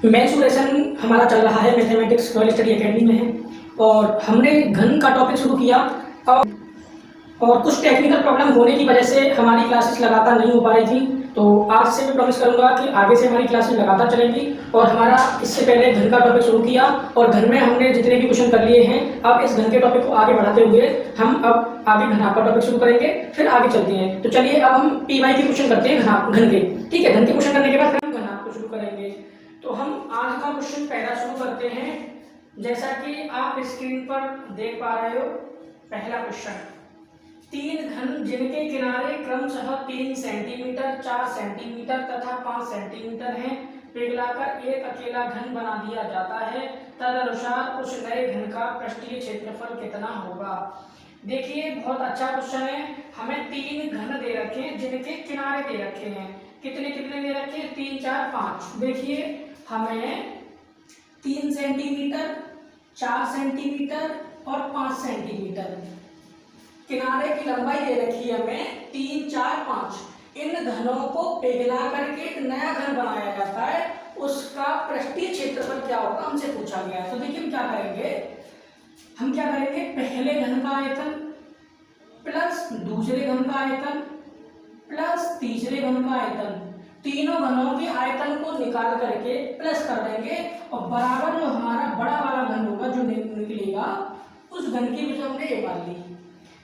Maths lesson हमारा चल रहा है, मैथमेटिक्स रॉयल स्टडी एकेडमी में है और हमने घन का टॉपिक शुरू किया और कुछ टेक्निकल प्रॉब्लम होने की वजह से हमारी क्लासेस लगातार नहीं हो पा रही थी। तो आज से मैं प्रॉमिस करूंगा कि आगे से हमारी क्लासेस लगातार चलेंगी। और हमारा इससे पहले घन का टॉपिक शुरू किया और घन में हमने जितने भी क्वेश्चन कर लिए हैं, अब इस घन के टॉपिक को आगे बढ़ाते हुए हम अब आगे घनाभ का टॉपिक शुरू करेंगे, फिर आगे चलते हैं। तो चलिए अब हम पी वाई के क्वेश्चन करते हैं घन के। ठीक है, घन के क्वेश्चन करने के बाद हम घनाभ को शुरू करेंगे। तो हम आज का क्वेश्चन पहला शुरू करते हैं। जैसा कि आप स्क्रीन पर देख पा रहे हो, पहला क्वेश्चन, तीन घन जिनके किनारे क्रमशः 3 सेंटीमीटर, 4 सेंटीमीटर तथा 5 सेंटीमीटर हैं, पिघलाकर एक अकेला घन बना दिया जाता है, तदनुसार उस नए घन का पृष्ठीय क्षेत्रफल कितना होगा। देखिए, बहुत अच्छा क्वेश्चन है। हमें तीन घन दे रखे हैं जिनके किनारे दे रखे हैं। कितने कितने दे रखे हैं? 3, 4, 5। देखिए, हमें 3 सेंटीमीटर, 4 सेंटीमीटर और 5 सेंटीमीटर किनारे की लंबाई दे रखी है हमें 3, 4, 5। इन घनों को पिघला करके एक नया घन बनाया जाता है, उसका पृष्ठीय क्षेत्रफल क्या होगा हमसे पूछा गया है। तो देखिए हम क्या करेंगे, पहले घन का आयतन प्लस दूसरे घन का आयतन प्लस तीसरे घन का आयतन, तीनों घनों के आयतन को निकाल करके प्लस कर देंगे और बराबर जो हमारा बड़ा वाला घन होगा जो निकलेगा, उस घन की वजह हमने ये मान ली।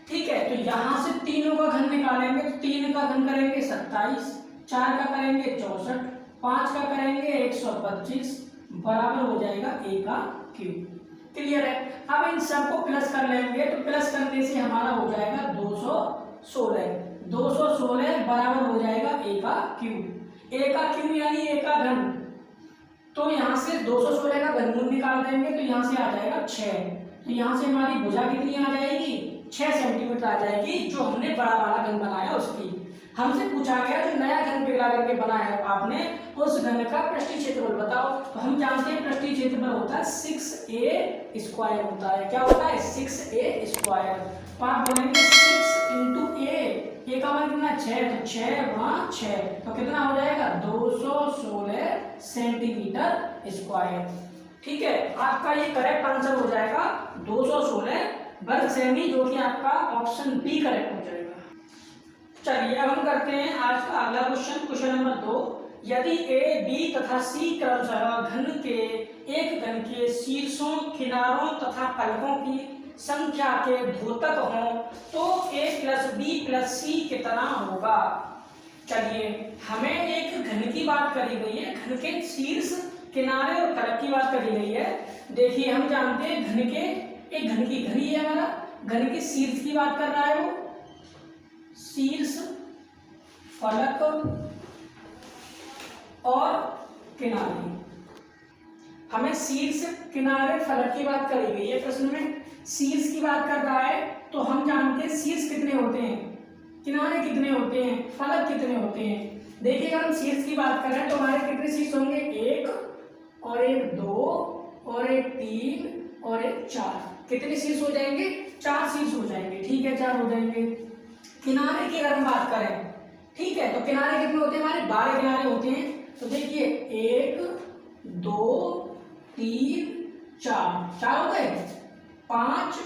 ठीक है, तो यहां से तीनों का घन निकालेंगे। तो 3 का घन करेंगे 27, 4 का करेंगे 64, 5 का करेंगे 125, बराबर हो जाएगा a का क्यूब। क्लियर है? अब इन सबको प्लस कर लेंगे, तो प्लस करने से हमारा हो जाएगा 216, 216 बराबर हो जाएगा a का क्यूब। a का क्यूब यानी a का घन। तो यहाँ से 216 का घनमूल निकाल देंगे, तो यहाँ से आ जाएगा 6। तो यहाँ से हमारी भुजा कितनी आ जाएगी? 6 सेंटीमीटर आ जाएगी, जो हमने बड़ा वाला घन बनाया उसकी। हमसे पूछा गया जो नया घन पिघला करके बनाया है आपने, उस घन का पृष्ठीय क्षेत्रफल बताओ। तो हम जानते हैं पृष्ठीय क्षेत्रफल होता है 6a स्क्वायर होता है। क्या होता है? 6a square. तो आप बोलेंगे 6 इंटू a का मान कितना? 6। तो 6 गुणा 6, तो कितना हो जाएगा? 216 सेंटीमीटर स्क्वायर। ठीक है, आपका ये करेक्ट आंसर हो जाएगा 216 वर्ग सेमी, जो कि आपका ऑप्शन बी करेक्ट हो जाएगा। चलिए अब हम करते हैं आज का अगला क्वेश्चन, क्वेश्चन नंबर 2। यदि ए, बी तथा सी क्रमशः एक घन के शीर्षों, किनारों तथा फलकों की संख्या के द्योतक हों, तो a प्लस बी प्लस सी कितना होगा। चलिए, हमें एक घन की बात करी गई है, घन के शीर्ष, किनारे और फलक की बात करी गई है। देखिए, हम जानते हैं घन के एक घन की घन ही है हमारा, घन के शीर्ष की बात कर रहा है वो, शीर्ष, फलक और किनारे। हमें शीर्ष, किनारे, फलक की बात करी गई है प्रश्न में। शीर्ष की बात कर रहा है तो हम जानते हैं शीर्ष कितने होते हैं, किनारे कितने होते हैं, फलक कितने होते हैं। देखिए, अगर हम शीर्ष की बात कर रहे हैं तो हमारे कितने शीर्ष होंगे? 1 और एक 2 और एक 3 और एक 4। कितने शीर्ष हो जाएंगे? 4 शीर्ष हो जाएंगे। ठीक है, 4 हो जाएंगे। किनारे की अगर हम बात करें, ठीक है, तो किनारे कितने होते हैं? हमारे 12 किनारे होते हैं। तो देखिए, 1 2 3 4, 4 हो गए। 5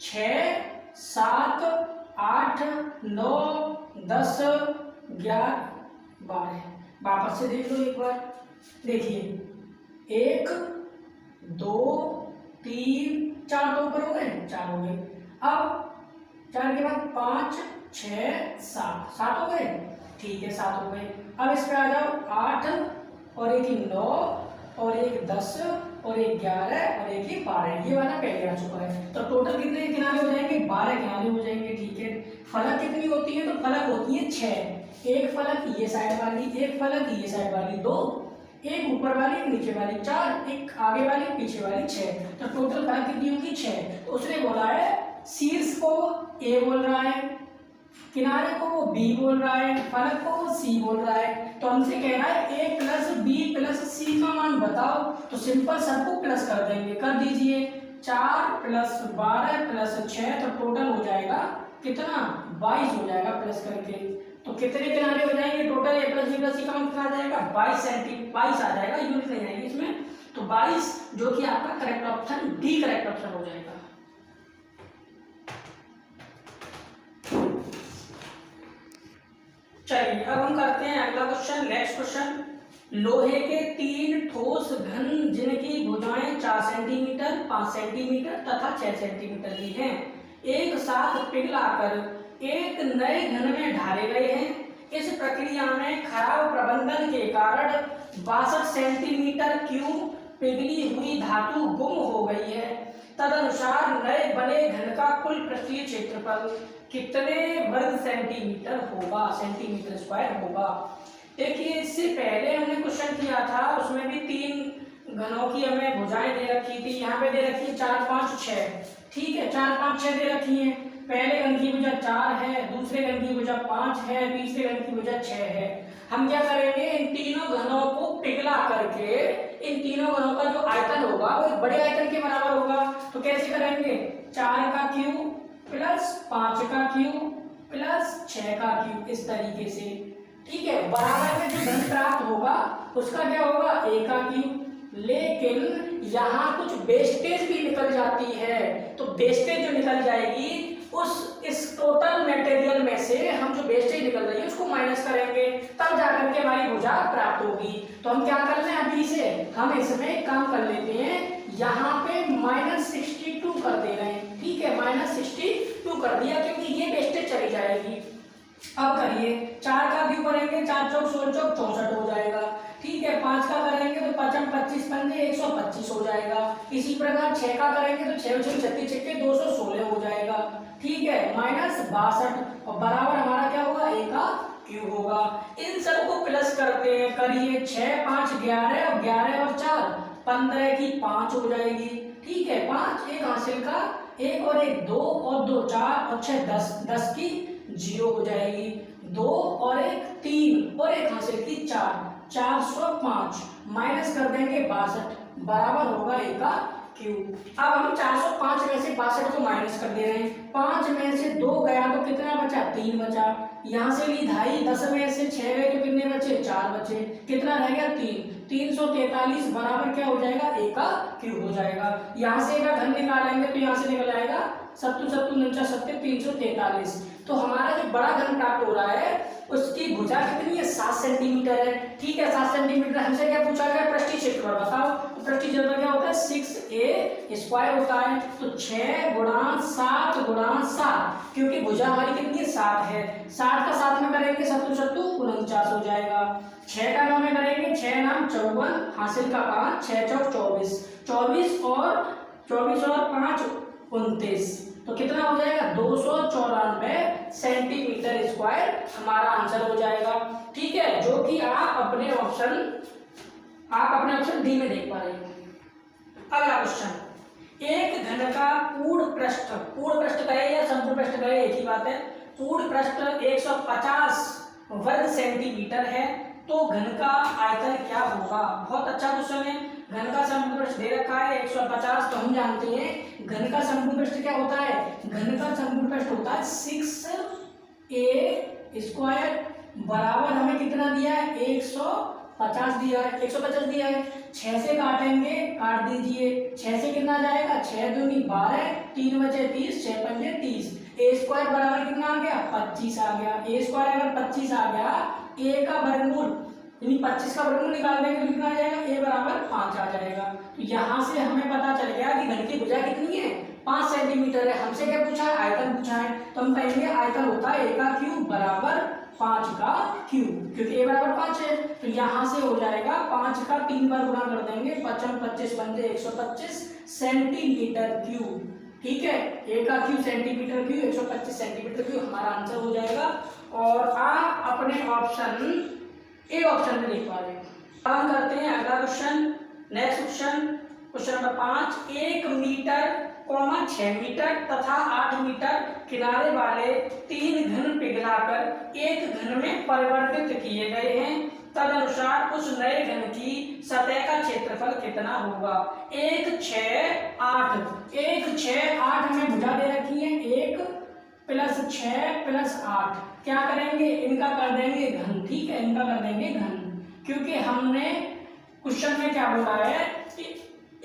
6 7 8 9 10 11 12। वापस से देख लो एक बार। देखिए, 1 2 3 4 तो ऊपर हो गए, 4 हो गए। अब 4 के बाद 5 6 7, 7 हो गए। ठीक है, 7 हो गए। अब इस पे आ जाओ, 8 और एक 9 और एक 10 और एक 11 और एक 12। ये वाला पहले आ चुका है। तो टोटल कितने किनारे हो जाएंगे? 12 किनारे हो जाएंगे। ठीक है, फलक कितनी होती है? तो फलक होती है 6। एक फलक ये साइड वाली, एक फलक ये साइड वाली 2, एक ऊपर वाली, एक नीचे वाली 4, एक आगे वाली, पीछे वाली 6। तो टोटल फलक कितनी होगी? 6। तो उसने बोला है शीर्ष को ए बोल रहा है, किनारे को वो बी बोल रहा है, फलक को वो सी बोल रहा है। तो हमसे कह रहा है ए प्लस बी प्लस सी का मान बताओ। तो सिंपल सबको प्लस कर देंगे, कर दीजिए। 4 प्लस 12 प्लस 6, तो टोटल हो जाएगा कितना? 22 हो जाएगा प्लस करके। तो कितने किनारे हो जाएंगे टोटल? ए प्लस बी प्लस सी का मान कितना आ जाएगा? 22 आ जाएगा, यूनिट नहीं आएगी इसमें। तो 22 जो कि आपका correct option D correct option हो जाएगा। चलिए अब हम करते हैं अगला क्वेश्चन। नेक्स्ट क्वेश्चन, लोहे के 3 ठोस घन जिनकी भुजाएं 4 सेंटीमीटर, 5 सेंटीमीटर तथा 6 सेंटीमीटर की हैं, एक साथ पिघलाकर एक नए घन में ढाले गए हैं। इस प्रक्रिया में खराब प्रबंधन के कारण 62 सेंटीमीटर क्यूब पिघली हुई धातु गुम हो गई है। तदनुसार नए बने घन का कुल पृष्ठीय क्षेत्रफल कितने वर्ग सेंटीमीटर होगा, सेंटीमीटर स्क्वायर होगा। देखिए इससे पहले हमने क्वेश्चन किया था, उसमें भी 3 घनों की हमें भुजाएं दे रखी थी। यहाँ पे दे रखी है 4 5 6, ठीक है, 4 5 6 दे रखी है। पहले घन की भुजा 4 है, दूसरे घन की भुजा 5 है, तीसरे घन की भुजा 6 है। हम क्या करेंगे, इन तीनों घनों को पिघला करके इन तीनों घनों का जो आयतन होगा वो एक बड़े आयतन के बराबर होगा। तो कैसे करेंगे, 4 का क्यूब प्लस 5 का क्यूब प्लस 6 का क्यूब, इस तरीके से, ठीक है। बराबर में जो घन प्राप्त होगा उसका क्या होगा, a का क्यूब। लेकिन यहाँ कुछ वेस्टेज भी निकल जाती है, तो वेस्टेज जो निकल जाएगी इस टोटल मटेरियल में से हम जो वेस्टेज निकल रही है उसको माइनस करेंगे, तब जाकर के हमारी भुजा प्राप्त होगी। तो हम क्या कर रहे हैं, अभी से हम इसमें काम कर लेते हैं, यहाँ पे -62 कर दे रहे हैं, ठीक है, -62 कर दिया क्योंकि ये वेस्टेज चली जाएगी। अब करिए, 4 का क्यूब करेंगे, 4 चौक 16 चौक 64 हो जाएगा, ठीक है। 5 का करेंगे तो 5 25 पंजे 125 हो जाएगा। इसी प्रकार 6 का करेंगे तो 6 6 36 छक्के 216 हो जाएगा, ठीक है, -62 और बराबर हमारा क्या होगा, a का क्यूब होगा। इन सबको प्लस करते हैं, करिए 6 5 11 और 11 और 4 15 की 5 हो जाएगी, ठीक है। 5 एक हासिल का, 1 और 1 2 और 2 4 और 6 10, 10 की 0 हो जाएगी, 2 और 1 3 और 1 हासिल की 4, 405 माइनस कर देंगे 62 बराबर होगा a का क्यूब। अब हम 405 में से 62 को माइनस कर दे रहे हैं, 5 में से 2 गया तो कितना बचा, 3 बचा। यहाँ से ली 2.5, 10 में से 6 गए तो कितने बचे, 4 बचे, कितना रह गया, 3, 343 बराबर क्या हो जाएगा, a का क्यूब हो जाएगा। यहाँ से का घन निकालेंगे तो यहाँ से निकल आएगा 7 7 49 7 343। तो हमारा जो बड़ा घन प्राप्त हो रहा है उसकी भुजा कितनी है, 7 सेंटीमीटर है, ठीक है। 7 सेंटीमीटर हमसे क्या पूछा गया, पृष्ठीय क्षेत्रफल बताओ। तो पृष्ठीय क्षेत्रफल क्या होता है, 6a स्क्वायर होता है। तो 6 गुणा 7 गुणा 7, क्योंकि भुजा हमारी कितनी है, 7 है। 7 का 7 में करेंगे 7 7 49 हो जाएगा। 6 का 9 में करेंगे 6 9 54 हासिल का 5 6 चौक 24, 24 और 5 29, तो कितना हो जाएगा, 294 सेंटीमीटर स्क्वायर हमारा आंसर हो जाएगा, ठीक है, जो कि आप अपने ऑप्शन डी में देख पा रहे हैं। अगला क्वेश्चन, एक घन का पूर्ण पृष्ठ कहे या संपूर्ण पृष्ठ कहे एक ही बात है, पूर्ण पृष्ठ 150 वर्ग सेंटीमीटर है, तो घन का आयतन क्या होगा। बहुत अच्छा क्वेश्चन है। घन का संपूर्ण पृष्ठ दे रखा है 150, तो हम जानते हैं घन का संपूर्ण पृष्ठ क्या होता है, घन का संपूर्ण पृष्ठ होता है 6a स्क्वायर बराबर हमें कितना दिया है, 150 दिया है, 150 दिया है। 6 से काटेंगे, काट दीजिए, 6 से कितना जाएगा, 6 दूनी 12, 3 बचे 30, 6 पंजे 30, a स्क्वायर बराबर कितना आ गया, 25 आ गया। a स्क्वायर अगर 25 आ गया, a का वर्गमूल यानी 25 का वर्गमूल निकाल देंगे तो कितना आ जाएगा, a बराबर 5 आ जाएगा। तो यहाँ से हमें पता चल गया कि घन की भुजा कितनी है, 5 सेंटीमीटर है। हमसे क्या पूछा है, आयतन पूछा है, तो हम कहेंगे आयतन होता है a का क्यूब बराबर 5 का क्यूब, क्योंकि a बराबर 5 है। तो यहाँ से हो जाएगा 5 का 3 बार गुणा कर देंगे, 55 25 पंजे 125 सेंटीमीटर क्यूब, ठीक है। a का cube centimetre cube, 125 centimetre cube हमारा आंसर हो जाएगा। और आप अपने ऑप्शन ए ऑप्शन में लिख पा रहे हैं। अब हम करते हैं अगला question. Next question number 5, 1 metre 6 metre तथा 8 मीटर किनारे वाले 3 घन पिघलाकर एक घन में परिवर्तित किए गए हैं। तदनुसार उस नए घन की सतह का क्षेत्रफल कितना होगा। 1 6 8 हमें भुजा दे रखी है, 1 प्लस 6 प्लस 8 क्या करेंगे, इनका कर देंगे घन। ठीक है, इनका कर देंगे घन, क्योंकि हमने क्वेश्चन में क्या बोला है कि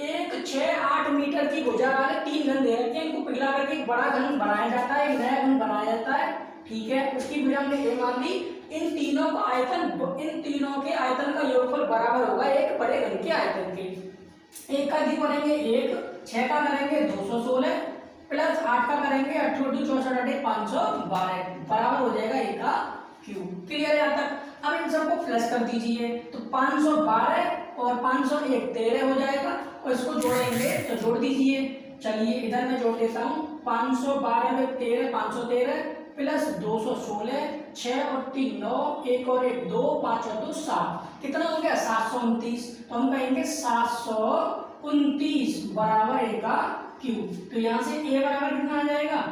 1, 6, 8 मीटर की भुजा वाले 3 घन दे रखे हैं, इनको पिघला करके एक बड़ा घन बनाया जाता है, एक नया घन बनाया जाता है। ठीक है, उसकी भुजा हमने ए मान ली। इन तीनों का आयतन, इन तीनों के आयतन का योगफल बराबर होगा एक बड़े घन के आयतन के। एक का दी करेंगे 1, 6 का करेंगे 216 प्लस 8 का करेंगे 8 64 512 बराबर हो जाएगा एक का क्यूब। क्लियर है तक? अब इन सबको प्लस कर दीजिए तो 512 और 501 13 हो जाएगा, और इसको जोड़ेंगे तो जोड़ दीजिए। चलिए इधर मैं जोड़ देता हूँ, 512 में 13 513 प्लस 216 6 और 3 9 1 और 1 2 5 और 2 7 कितना हो गया 729। तो हम कहेंगे 729 बराबर ए का क्यूब। तो यहाँ से ए बराबर कितना आ जाएगा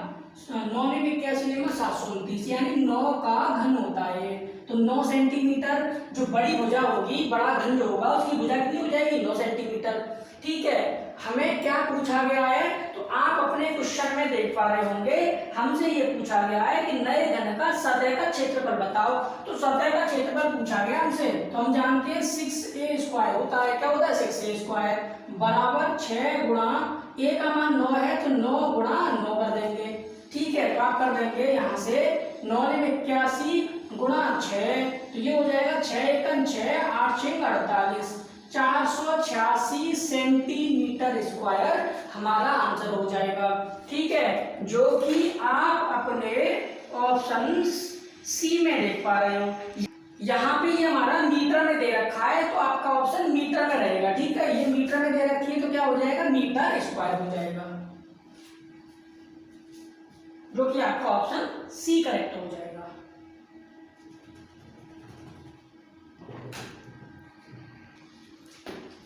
9 में 81 में 729, यानी 9 का घन होता है। तो 9 सेंटीमीटर जो बड़ी भुजा होगी, बड़ा घन जो होगा उसकी भुजा कितनी हो जाएगी 9 सेंटीमीटर। ठीक है, हमें क्या पूछा गया है, तो आप अपने क्वेश्चन में देख पा रहे होंगे हमसे ये पूछा गया है कि नए घन का सतह का क्षेत्रफल बताओ। तो सतह का क्षेत्रफल पूछा गया हमसे, तो हम जानते हैं 6a² होता है। क्या होता है 6a² बराबर 6 गुणा a का मान 9 है तो 9 गुणा 9 कर देंगे। ठीक है, तो आप कर देंगे यहाँ से 9 में 81 गुणा 6, तो ये हो जाएगा 6 एकम 6 8 6 48 486 सेंटीमीटर स्क्वायर हमारा आंसर हो जाएगा। ठीक है, जो कि आप अपने ऑप्शन सी में देख पा रहे हो। यहाँ पे ये हमारा मीटर में दे रखा है, तो आपका ऑप्शन मीटर में रहेगा। ठीक है, ये मीटर में दे रखी है तो क्या हो जाएगा मीटर स्क्वायर हो जाएगा, जो कि आपका ऑप्शन सी करेक्ट हो जाएगा।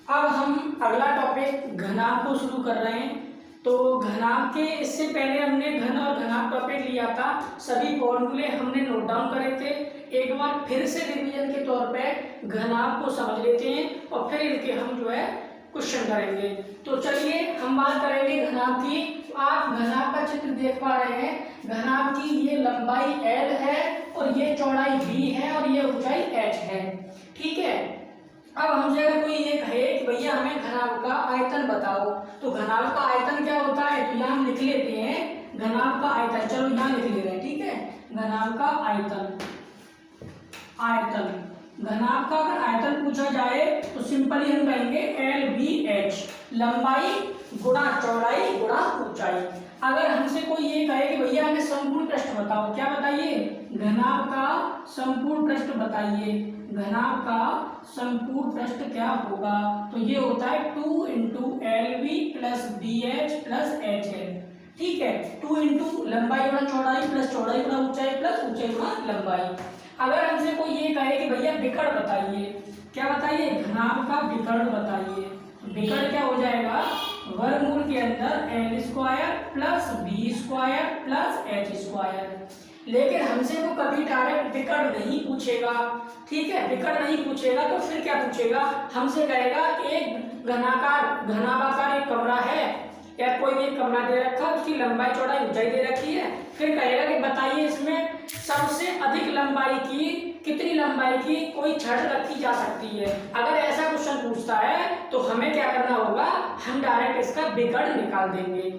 अब हम अगला टॉपिक घनाभ को शुरू कर रहे हैं। तो घनाभ के इससे पहले हमने घन और घनाभ टॉपिक लिया था, सभी फॉर्मूले हमने नोट डाउन करे थे। एक बार फिर से रिवीजन के तौर पे घनाभ को समझ लेते हैं और फिर इनके हम जो है क्वेश्चन करेंगे। तो चलिए हम बात करेंगे घनाभ की। तो आप घनाभ का चित्र देख पा रहे हैं, घनाभ की ये लंबाई L है और ये चौड़ाई B है और ये ऊंचाई H है। ठीक है, अब हमसे अगर कोई ये कहे कि भैया हमें घनाभ का आयतन बताओ, तो घनाभ का आयतन क्या होता है, तो यहाँ हम लिख लेते हैं घनाभ का आयतन। चलो यहाँ लिख ले रहे हैं। ठीक है, घनाभ का आयतन, आयतन घनाभ का अगर आयतन पूछा जाए तो सिंपली हम कहेंगे LBH, लंबाई गुणा चौड़ाई गुणा ऊंचाई। अगर हमसे कोई ये कहे कि भैया हमें संपूर्ण पृष्ठ बताओ, क्या बताइए, घनाभ का संपूर्ण पृष्ठ बताइए, घनाभ का संपूर्ण पृष्ठ क्या होगा, तो ये होता है 2 × LB plus BH plus HL। ठीक है, 2 × लंबाई गुणा चौड़ाई प्लस चौड़ाई गुणा ऊंचाई प्लस ऊंचाई गुणा लंबाई। अगर हमसे कोई ये कहे कि भैया विकर्ण बताइए, क्या बताइए, घनाभ का विकर्ण बताइए, विकर्ण क्या हो जाएगा वर्गमूल के अंदर L² plus B² plus H²। लेकिन हमसे वो कभी डायरेक्ट विकर्ण नहीं पूछेगा। ठीक है, विकर्ण नहीं पूछेगा तो फिर क्या पूछेगा, हमसे कहेगा एक घनाभाकार एक कमरा है या कोई भी कमरा दे रखा, उसकी लंबाई चौड़ाई ऊंचाई दे रखी है, फिर कहेगा कि बताइए इसमें सबसे अधिक लंबाई की कितनी लंबाई की कोई छड़ रखी जा सकती है। अगर ऐसा क्वेश्चन पूछता है तो हमें क्या करना होगा, हम डायरेक्ट इसका विकर्ण निकाल देंगे।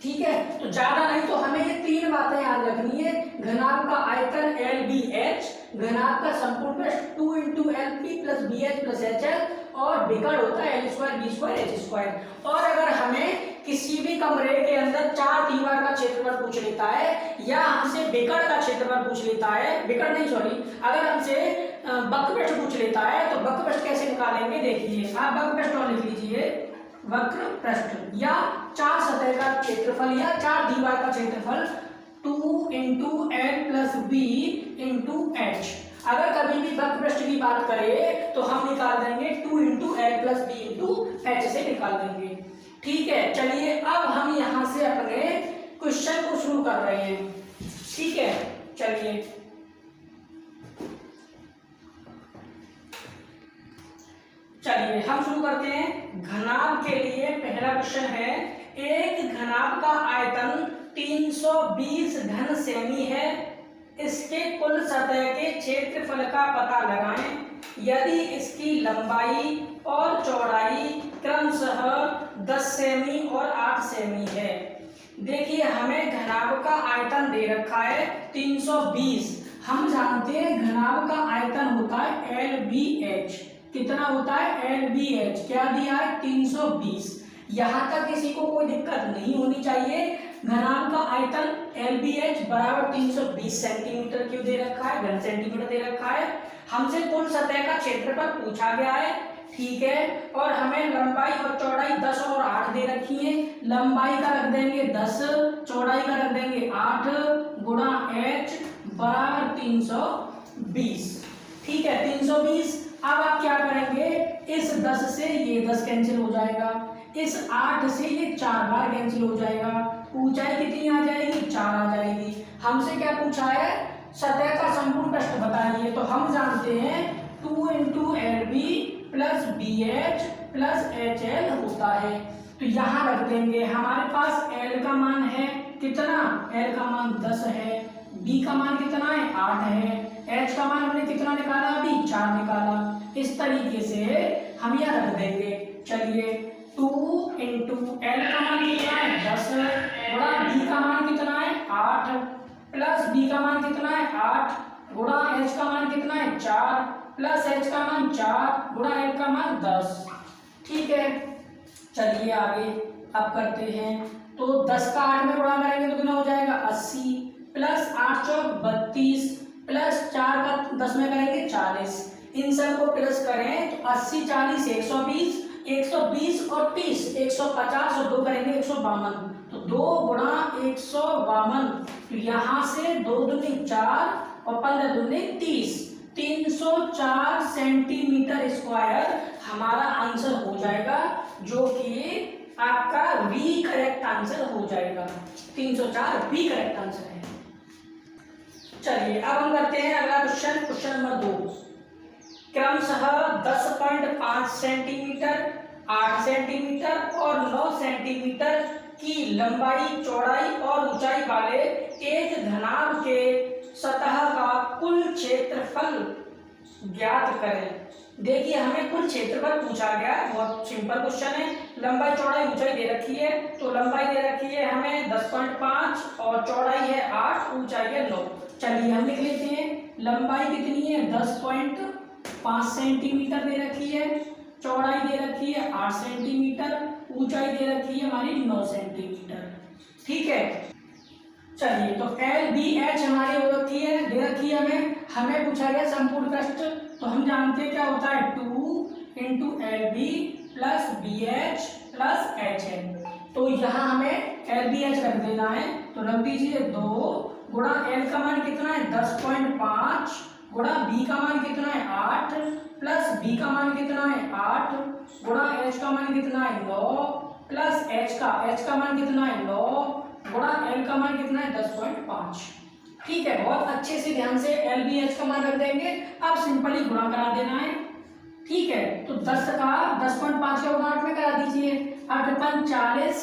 ठीक है, तो ज्यादा नहीं तो हमें ये 3 बातें याद रखनी है, घनाभ का आयतन LBH, घनाभ का संपूर्ण पृष्ठ 2 × LP plus BH plus HL, और विकर्ण होता है L² B² H²। और अगर हमें किसी भी कमरे के अंदर 4 दीवार का क्षेत्रफल पूछ लेता है या हमसे विकर्ण का क्षेत्रफल पूछ लेता है, विकर्ण नहीं सॉरी, अगर हमसे वक्रपृष्ठ पूछ लेता है तो वक्रपृष्ठ कैसे निकालेंगे, देखिए आप वक्रपृष्ठ और लिख लीजिए, वक्रपृष्ठ या 4 सतह का क्षेत्रफल या 4 दीवार का क्षेत्रफल 2 × L प्लस B × H। अगर कभी भी वक्रपृष्ठ की बात करें तो हम निकाल देंगे 2 × L प्लस B × H से निकाल देंगे। ठीक है, चलिए अब हम यहाँ से अपने क्वेश्चन को शुरू कर रहे हैं। ठीक है, चलिए हम शुरू करते हैं। घनाभ के लिए पहला क्वेश्चन है, एक घनाभ का आयतन 320 घन सेमी है। इसके कुल सतह के क्षेत्रफल का पता लगाएं यदि इसकी लंबाई और चौड़ाई क्रमशः 10 सेमी और 8 सेमी है। देखिए हमें घनाभ का आयतन दे रखा है 320। हम जानते हैं घनाभ का आयतन होता है LBH। कितना होता है LBH? क्या दिया है 320। यहाँ तक किसी को कोई दिक्कत नहीं होनी चाहिए। घनाभ का आयतन LBH बराबर 320 सेंटीमीटर क्यों दे रखा है, घन सेंटीमीटर दे रखा है। हमसे कुल सतह का क्षेत्रफल पूछा गया है, ठीक है। और हमें लंबाई और चौड़ाई 10 और 8 दे रखी है। लंबाई का रख देंगे 10, चौड़ाई का रख देंगे 8 गुणा H बराबर 320, ठीक है 320। अब आप क्या करेंगे, इस 10 से ये 10 कैंसिल हो जाएगा, इस 8 से ये 4 बार कैंसिल हो जाएगा। ऊंचाई कितनी आ जाएगी, 4 आ जाएगी। हमसे क्या पूछा है, सतह का संपूर्ण पृष्ठ बताइए। तो हम जानते हैं 2 × LB plus BH plus HL होता है। तो यहाँ रख देंगे, हमारे पास L का मान है कितना, L का मान 10 है, B का मान कितना है 8 है, H का मान हमने कितना निकाला अभी 4 निकाला। इस तरीके से हम यह रख देंगे। चलिए 2 × L का मान कितना है 10 गुणा B का मान कितना है 8 प्लस B का मान कितना है 8 गुणा H का मान कितना है 4 प्लस H का मान 4 गुणा L का मान 10, ठीक है। चलिए आगे अब करते हैं। तो 10 का 8 में गुणा करेंगे तो कितना हो जाएगा 80 प्लस 8 चौक 32 प्लस 4 का 10 में करेंगे 40। इन सब को प्लस करें तो 80 40 120, 120 और 30 150 और 2 करेंगे 152। तो 2 गुणा 152, तो यहाँ से 2 दूनी 4 और 15 दूनी 30, 304 सेंटीमीटर स्क्वायर हमारा आंसर हो जाएगा, जो कि आपका बी करेक्ट आंसर हो जाएगा। 304 बी करेक्ट आंसर है। चलिए अब हम करते हैं अगला क्वेश्चन, क्वेश्चन नंबर 2। क्रमशः 10.5 सेंटीमीटर, 8 सेंटीमीटर और 9 सेंटीमीटर की लंबाई, चौड़ाई और ऊंचाई वाले एक घनाभ के सतह का कुल क्षेत्रफल ज्ञात करें। देखिए हमें कुल क्षेत्रफल पूछा गया है, बहुत सिंपल क्वेश्चन है। लंबाई चौड़ाई ऊंचाई दे रखी है, तो लंबाई दे रखी है हमें 10.5 और चौड़ाई है 8, ऊंचाई है 9। चलिए हम लिख लेते हैं, लंबाई कितनी है 10.5 सेंटीमीटर दे रखी है, चौड़ाई दे रखी है 8 सेंटीमीटर, ऊंचाई दे रखी है हमारी 9 सेंटीमीटर, ठीक है। चलिए तो LBH हमारी हो रखी है, दे रखी है हमें पूछा गया संपूर्ण पृष्ठ। तो हम जानते हैं क्या होता है 2 × LB plus BH plus HL। तो यहाँ हमें LBH रख देना है, तो रख दीजिए 2 गुणा L का मान कितना है 10.5 गुणा B का मान कितना है 8 प्लस B का मान कितना है 8 गुणा H का मान कितना है 9 प्लस H का मान कितना है 9 गुणा L का मान कितना है 10.5, ठीक है। बहुत अच्छे से ध्यान से LBH का मान रख देंगे। अब सिंपली गुणा करा देना है, ठीक है। तो 10 का 10.5 का गुणा 8 में करा दीजिए, 8 × 5 40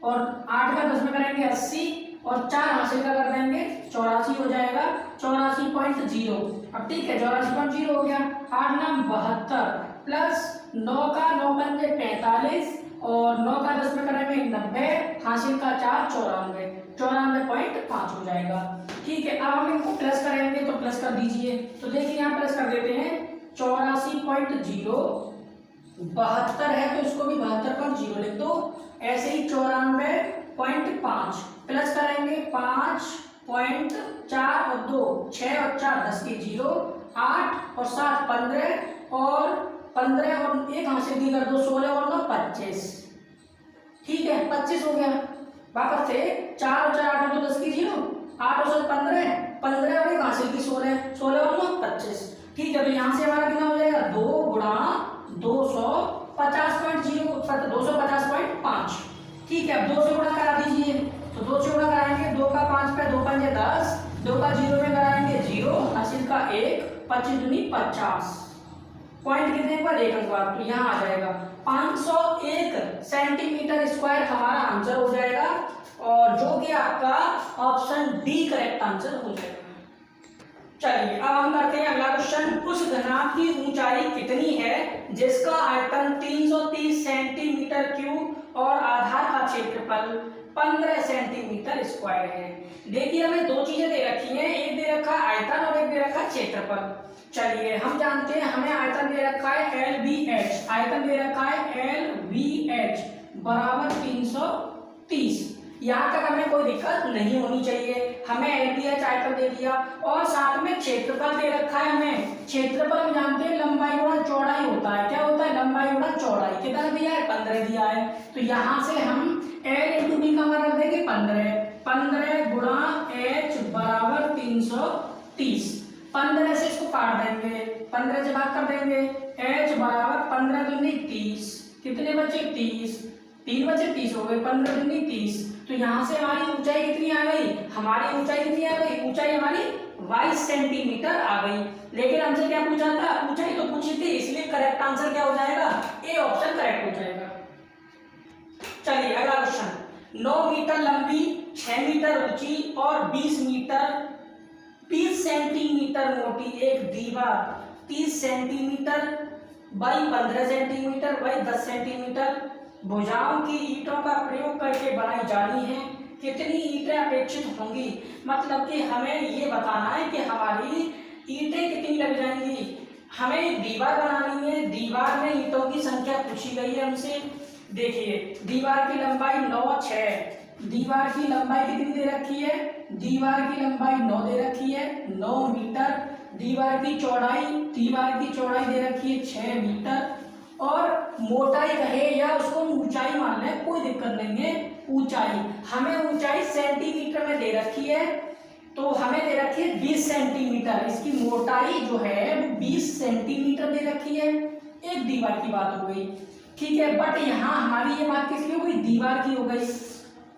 और 8 का 10 में करेंगे 80 और 4 हासिल का कर देंगे 84 हो जाएगा, 84.0। अब ठीक है 84.0 हो गया। 8 9 72 प्लस 9 का 9 पंजे 45 और 9 का 10 में करेंगे 90, हासिल का 4 94.5 हो जाएगा, ठीक है। अब हम इनको प्लस करेंगे तो प्लस कर दीजिए। तो देखिए यहाँ प्लस कर देते हैं 84.0, 72 है तो इसको भी 72.0 लिख दो। ऐसे ही 94.5 प्लस करेंगे 5.4 और 2 6 और 4 10 के 0, 8 और 7 15 और 15 और 1 हासिल की कर दो 16 और 9 25, ठीक है 25 हो गया। वापस से 4 और 4 8 और 10 की 0, 8 और 7 15, 15 और 1 हासिल की 16, 16 और 9 25, ठीक है। तो यहाँ से हमारा कितना हो जाएगा 2 गुणा 250.0 250.5, ठीक है। अब 2 से गुणा करा दीजिए, तो 2 से गुणा कराएंगे 2 का 5 पे 2 पंजे 10, 2 का 0 में कराएंगे 0, हासिल का 1, 25 दूनी 50, पॉइंट कितने पर 1 अंक बाद, तो यहाँ आ जाएगा 501 सेंटीमीटर स्क्वायर हमारा आंसर हो जाएगा। और जो कि आपका ऑप्शन डी करेक्ट आंसर हो जाएगा। चलिए अब हम करते हैं अगला क्वेश्चन। उस घनाभ की ऊंचाई कितनी है जिसका आयतन 330 सेंटीमीटर क्यूब और आधार का क्षेत्रफल 15 सेंटीमीटर स्क्वायर है। देखिए हमें दो चीजें दे रखी हैं, एक दे रखा है आयतन और एक दे रखा है क्षेत्रफल। चलिए हम जानते हैं, हमें आयतन दे रखा है LBH, आयतन दे रखा है LBH बराबर 330। यहाँ तक हमें कोई दिक्कत नहीं होनी चाहिए, हमें LBH आयतन दे दिया और साथ में क्षेत्रफल दे रखा है। हमें क्षेत्रफल हम जानते हैं लंबाई गुणा चौड़ाई होता है। क्या होता है? लंबाई गुणा चौड़ाई। कितना दिया है? 15 दिया है। तो यहाँ से हम L इंटू बी का मान रख देंगे 15 गुणा H बराबर 330। 15 से इसको काट देंगे, 15 से भाग कर देंगे, H बराबर 15 दूनी 30। कितने बचे? 30। 3 बचे 30 हो गए, 15 दूनी 30। तो यहाँ से हमारी ऊंचाई कितनी आ गई? हमारी ऊंचाई कितनी आ गई? ऊंचाई हमारी 22 सेंटीमीटर आ गई। लेकिन हमसे क्या पूछा था? ऊंचाई तो पूछी थी, इसलिए करेक्ट आंसर क्या हो जाएगा? ए ऑप्शन करेक्ट हो जाएगा। चलिए अगला क्वेश्चन। 9 मीटर लंबी, 6 मीटर ऊंची और 20 सेंटीमीटर मोटी एक दीवार 30 centimetre by 15 centimetre by 10 centimetre भुजाओं की ईंटों का प्रयोग करके बनाई जानी है। कितनी ईंटें अपेक्षित होंगी? मतलब कि हमें ये बताना है कि हमारी ईंटें कितनी लग जाएंगी। हमें दीवार बनानी है, दीवार में ईंटों की संख्या पूछी गई है हमसे। देखिए दीवार की लंबाई 9, 6। दीवार की लंबाई कितनी दे रखी है? दीवार की लंबाई 9 दे रखी है, 9 मीटर। दीवार की चौड़ाई दे रखी है 6 मीटर। और मोटाई कहे या उसको ऊंचाई मान ले, कोई दिक्कत नहीं है। ऊंचाई हमें ऊंचाई सेंटीमीटर में दे रखी है, तो हमें दे रखी है 20 सेंटीमीटर। इसकी मोटाई जो है 20 सेंटीमीटर दे रखी है। एक दीवार की बात हो गई, ठीक है। बट यहाँ हमारी ये बात किसकी हो गई? दीवार की हो गई।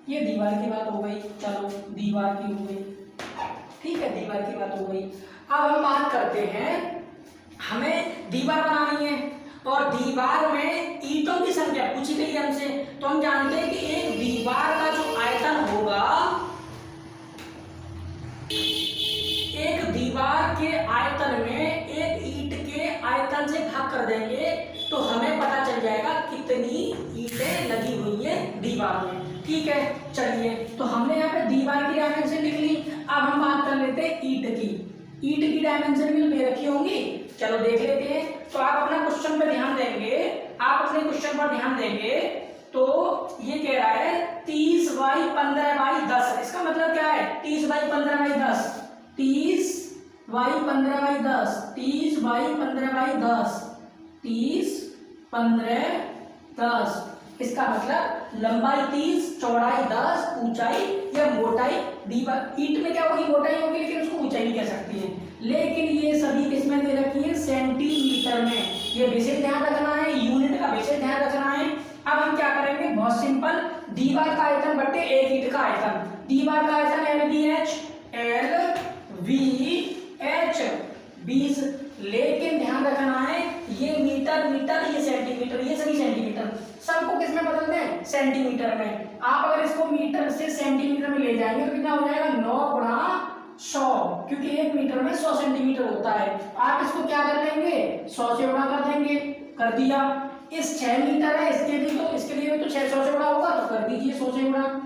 ये दीवार की बात हो गई, चलो दीवार की हो गई, ठीक है, दीवार की बात हो गई। अब हम बात करते हैं, हमें दीवार बनानी है और दीवार में ईंटों की संख्या पूछी गई हमसे। तो हम जानते हैं कि एक दीवार का जो आयतन होगा, एक दीवार के आयतन में एक ईंट के आयतन से भाग कर देंगे तो हमें पता चल जाएगा कितनी ईंटें लगी हुई है दीवार में, ठीक है। चलिए तो हमने यहाँ पे दीवार की डायमेंशन लिख ली। अब हम बात कर लेते हैं ईंट की। ईंट की डायमेंशन भी दे रखी होंगी, चलो देख लेते हैं। तो आप अपना क्वेश्चन पर ध्यान देंगे, तो ये कह रहा है 30 बाई 15 बाई 10। इसका मतलब क्या है? 30 by 15 by 10, 30 by 15 by 10, 30 by 15 by 10, 30 15 10। इसका मतलब लंबाई 30, चौड़ाई 10, ऊंचाई या मोटाई। दीवार ईंट में क्या होगी? मोटाई होगी, लेकिन उसको ऊंचाई भी कह सकती है। लेकिन ये सभी किसमें दे रखी है? सेंटीमीटर में। ये विशेष ध्यान रखना है, यूनिट का विशेष ध्यान रखना है। अब हम क्या करेंगे? बहुत सिंपल, दीवार का आयतन बटे एक ईंट का आयतन। दीवार का आयतन LBH 20। लेकिन ध्यान रखना है ये मीटर, ये सेंटीमीटर, ये सभी सेंटीमीटर, सबको किसमें बदल दें? सेंटीमीटर में। आप अगर इसको मीटर से सेंटीमीटर में ले जाएंगे तो कितना हो जाएगा? 9 गुणा 100, क्योंकि 1 मीटर में 100 सेंटीमीटर होता है। आप इसको क्या कर लेंगे? 100 से गुणा कर देंगे, कर दिया। इस 6 मीटर है, इसके लिए भी तो 600 से गुणा होगा, तो कर दीजिए 100 से गुणा।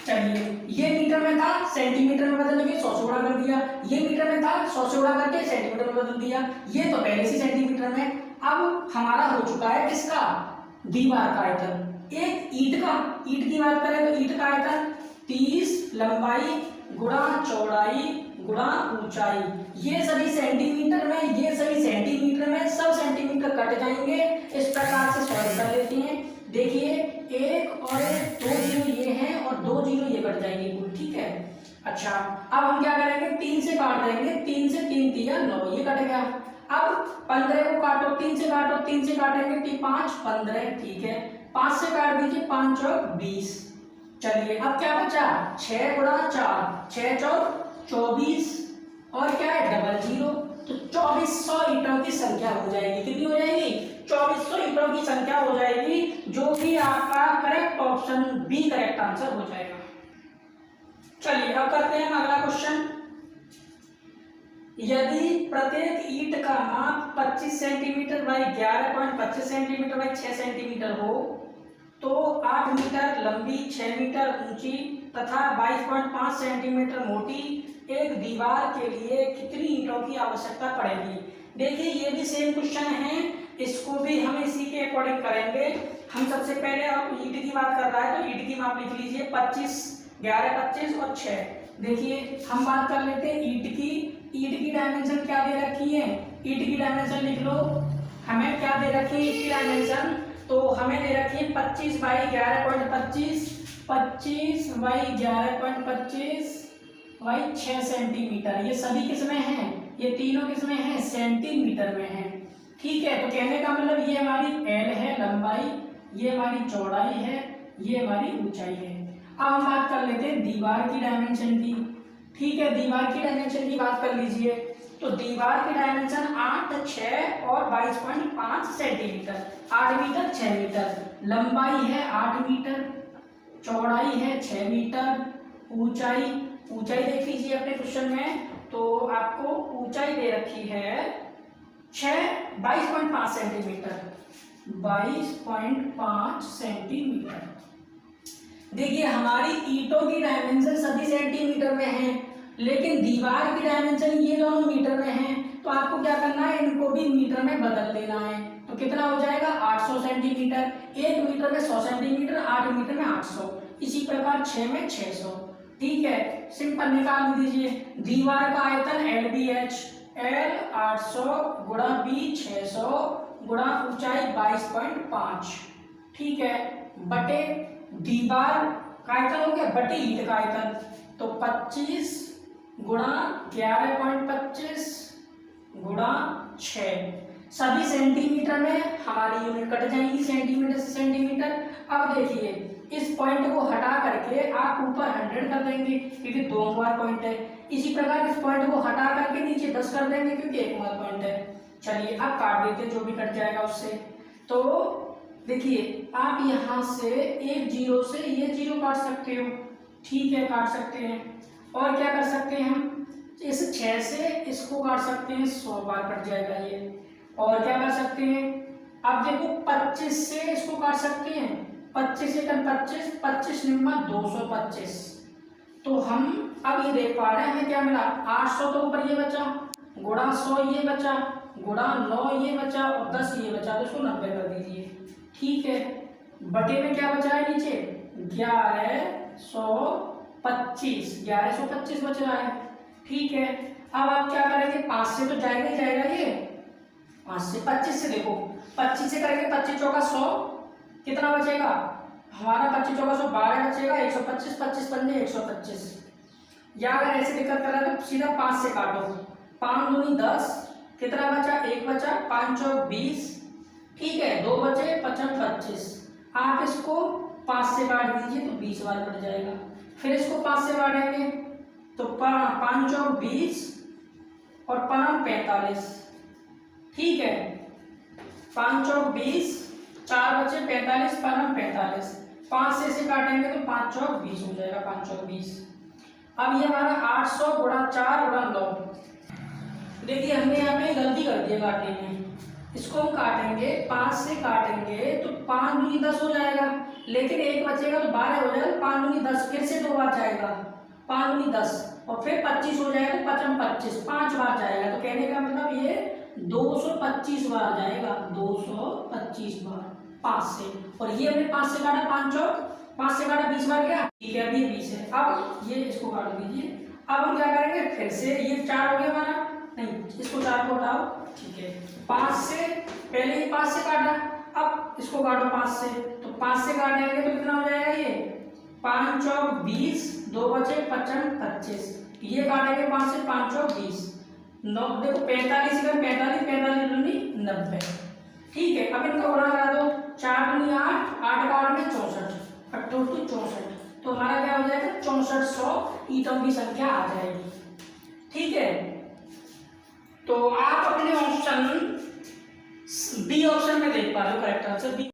चलिए ये मीटर में था, सेंटीमीटर में बदल के 100 से गुणा कर दिया। ये मीटर में था, 100 से गुणा करके सेंटीमीटर में बदल दिया। ये तो पहले से सेंटीमीटर में। अब हमारा हो चुका है किसका? दीवार का आयतन। एक ईंट की बात करें तो ईंट का आयतन 30 लंबाई गुणा चौड़ाई गुणा ऊंचाई। ये सभी सेंटीमीटर में, ये सभी सेंटीमीटर में, सब सेंटीमीटर कट जाएंगे। इस प्रकार से सॉल्व कर लेते हैं। देखिए 1 और 2 जीरो ये हैं और 2 जीरो ये कट जाएंगे कुल, ठीक है। अच्छा अब हम क्या करेंगे? 3 से काट देंगे, 3 से 3 दिया 9, ये कट गया। अब 15 को काटो, 3 से काटो, 3 से काटेंगे 5 15, ठीक है। 5 से काट दीजिए, 5 और 20। चलिए अब क्या बचा? 6 गुणा 4, 6 चौक 24 और क्या है? Double zero. तो 2400 ईंटों की संख्या हो जाएगी। कितनी हो जाएगी? 2400 ईंटों की संख्या हो जाएगी, जो कि आपका correct option B correct answer हो जाएगा। चलिए अब करते हैं अगला क्वेश्चन। यदि प्रत्येक ईंट का माप 25 centimetre by 11.25 centimetre by 6 centimetre हो तो 8 मीटर लंबी, 6 मीटर ऊंची तथा 22.5 सेंटीमीटर मोटी एक दीवार के लिए कितनी ईंटों की आवश्यकता पड़ेगी। देखिए ये भी सेम क्वेश्चन है, इसको भी हम इसी के अकॉर्डिंग करेंगे। हम सबसे पहले अब ईंट की बात कर रहा है तो ईंट की माप लिख लीजिए 25, 11, 25 और 6। देखिए हम बात कर लेते हैं ईंट की। ईंट की डायमेंशन क्या दे रखी है, ईंट की डायमेंशन लिख लो। हमें क्या दे रखी है ईंट की डायमेंशन, तो हमें दे रखी है 25 बाई 11.25, 25 बाई 11.25 बाई 6 सेंटीमीटर। ये सभी किसमें हैं, ये तीनों किसमें हैं, सेंटीमीटर में हैं। ठीक है, तो कहने का मतलब ये हमारी एल है लंबाई, ये हमारी चौड़ाई है, ये हमारी ऊंचाई है। अब हम बात कर लेते हैं दीवार की डायमेंशन की। ठीक है, दीवार की डायमेंशन की बात कर लीजिए। तो दीवार की डायमेंशन 8, 6 और 22.5 सेंटीमीटर। 8 मीटर 6 मीटर, लंबाई है 8 मीटर, चौड़ाई है 6 मीटर, ऊंचाई देख लीजिए अपने क्वेश्चन में। तो आपको ऊंचाई दे रखी है 22.5 सेंटीमीटर, 22.5 सेंटीमीटर। देखिए हमारी ईंटों की डायमेंशन सभी सेंटीमीटर में है, लेकिन दीवार की डायमेंशन ये दोनों मीटर में है। तो आपको क्या करना है, इनको भी मीटर में बदल देना है। तो कितना हो जाएगा 800 सेंटीमीटर, 1 मीटर में 100 सेंटीमीटर, 8 मीटर में 800, इसी प्रकार 6 में 600। ठीक है, सिंपल निकाल दीजिए। दीवार का आयतन LBH, L 800 गुणा B 600 गुणा ऊंचाई 22.5। ठीक है, बटे दीवार का आयतन हो गया बटे ईंट का आयतन, तो 25 गुणा 11.25 गुणा 6, सभी सेंटीमीटर में हमारी यूनिट कट जाएंगी सेंटीमीटर से सेंटीमीटर। अब देखिए इस पॉइंट को हटा करके आप ऊपर 100 कर देंगे क्योंकि 2 नंबर पॉइंट है। इसी प्रकार इस पॉइंट को हटा करके नीचे 10 कर देंगे क्योंकि 1 नंबर पॉइंट है। चलिए अब काट देते हैं जो भी कट जाएगा उससे। तो देखिए आप यहाँ से एक जीरो से ये जीरो काट सकते हो। ठीक है, काट सकते हैं। और क्या कर सकते हैं हम, इस 6 से इसको काट सकते हैं, 100 बार कट जाएगा ये। और क्या कर सकते हैं, अब देखो 25 से इसको काट सकते हैं, 25 से 25, 25 निम्मा 225। तो हम अब ये देख पा रहे हैं हमें क्या मिला, 800 तो ऊपर ये बचा, गुणा 100 ये बचा, गुणा 9 ये बचा और 10 ये बचा, तो इसको 90 कर दीजिए। ठीक है, बटे में क्या बचा है नीचे 1125 बच रहा है। ठीक है, अब आप क्या करेंगे, 5 से तो जाएगा ही जाएगा ये, 5 से 25 से देखो 25 से करेंगे 25 चौका 100, कितना बचेगा हमारा 25 चौका 100 12 बचेगा, 125, 25 पंजे 125। या अगर ऐसे दिक्कत कर रहा है तो सीधा 5 से काटो, 5 दूनी 10, कितना बचा 1 बचा, 5 चौक 20। ठीक है, 2 बचे 55 25। आप इसको 5 से काट दीजिए तो 20 बार कट जाएगा। फिर इसको 5 से काटेंगे तो 5 चौक 20 और 5 45। ठीक है, 5 चौक 20, 4 बचे 45, 5 45। 5 से इसे काटेंगे तो 5 चौक 20 हो जाएगा, 5 चौक 20। अब ये हमारा 800 गुणा 4 गुणा 9। देखिए हमने यहाँ पे गलती कर दी है काटने में, इसको हम काटेंगे 5 से काटेंगे तो 5 दूनी 10 हो जाएगा, लेकिन 1 बचेगा तो 12 हो जाएगा, 5 दूनी 10, फिर से 2 बार जाएगा, 5 दूनी 10 और फिर 25 हो जाएगा तो 55 25, 5 बार जाएगा। तो कहने का मतलब ये 225 बार जाएगा, 225 बार 5 से। और ये हमने 5 से काटा, 5 चौक 5 से काटा 20 बार गया। ठीक है, अभी 20 है। अब ये इसको काट दीजिए। अब हम क्या करेंगे, फिर से ये 4 हो गया हमारा, नहीं इसको 4 को हटाओ। ठीक है, 5 से पहले ही 5 से काटा, अब इसको काटो 5 से, तो 5 से काटेंगे तो कितना हो जाएगा ये 5 चौक 20, 2 बचे 55 25। ये काटेंगे 5 से, 5 चौक 20, 9 देखो 45 का 45, 45 दूनी 90। ठीक है, अब इनका गुणा करा दो, 4 दूनी 8, 8 का 8 में 64, 64। तो हमारा क्या हो जाएगा 6400 ईंटों की संख्या आ जाएगी। ठीक है, तो आप अपने ऑप्शन बी ऑप्शन में देख पा रहे हो करेक्ट आंसर बी।